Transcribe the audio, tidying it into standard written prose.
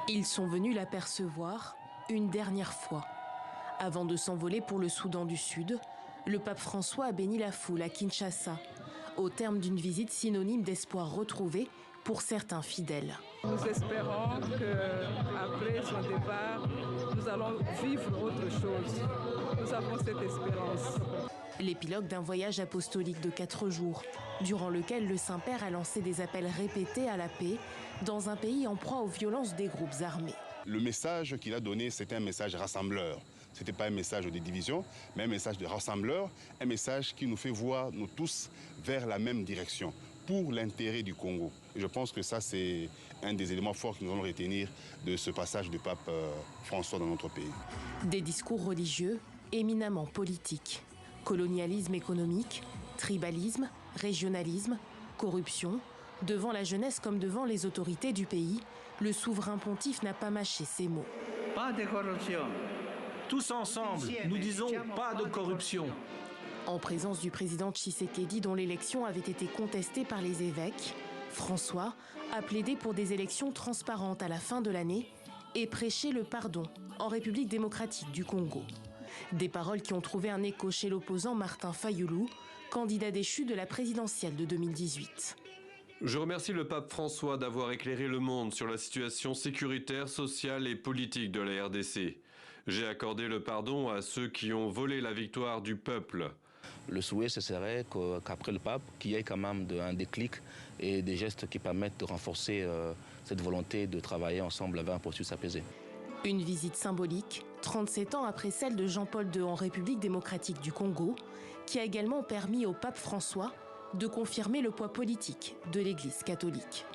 Ils sont venus l'apercevoir une dernière fois. Avant de s'envoler pour le Soudan du Sud, le pape François a béni la foule à Kinshasa, au terme d'une visite synonyme d'espoir retrouvé pour certains fidèles. Nous espérons qu'après son départ, nous allons vivre autre chose. Nous avons cette espérance. L'épilogue d'un voyage apostolique de 4 jours, durant lequel le Saint-Père a lancé des appels répétés à la paix dans un pays en proie aux violences des groupes armés. Le message qu'il a donné, c'était un message rassembleur. Ce n'était pas un message de division, mais un message de rassembleur, un message qui nous fait voir, nous tous, vers la même direction, pour l'intérêt du Congo. Et je pense que ça, c'est un des éléments forts que nous allons retenir de ce passage du pape François dans notre pays. Des discours religieux éminemment politiques. Colonialisme économique, tribalisme, régionalisme, corruption. Devant la jeunesse comme devant les autorités du pays, le souverain pontife n'a pas mâché ses mots. Pas de corruption. Tous ensemble, nous disons pas de corruption. En présence du président Tshisekedi, dont l'élection avait été contestée par les évêques, François a plaidé pour des élections transparentes à la fin de l'année et prêché le pardon en République démocratique du Congo. Des paroles qui ont trouvé un écho chez l'opposant Martin Fayulu, candidat déchu de la présidentielle de 2018. Je remercie le pape François d'avoir éclairé le monde sur la situation sécuritaire, sociale et politique de la RDC. J'ai accordé le pardon à ceux qui ont volé la victoire du peuple. Le souhait, ce serait qu'après le pape, qu'il y ait quand même un déclic et des gestes qui permettent de renforcer cette volonté de travailler ensemble vers un processus apaisé. Une visite symbolique, 37 ans après celle de Jean-Paul II en République démocratique du Congo, qui a également permis au pape François de confirmer le poids politique de l'Église catholique.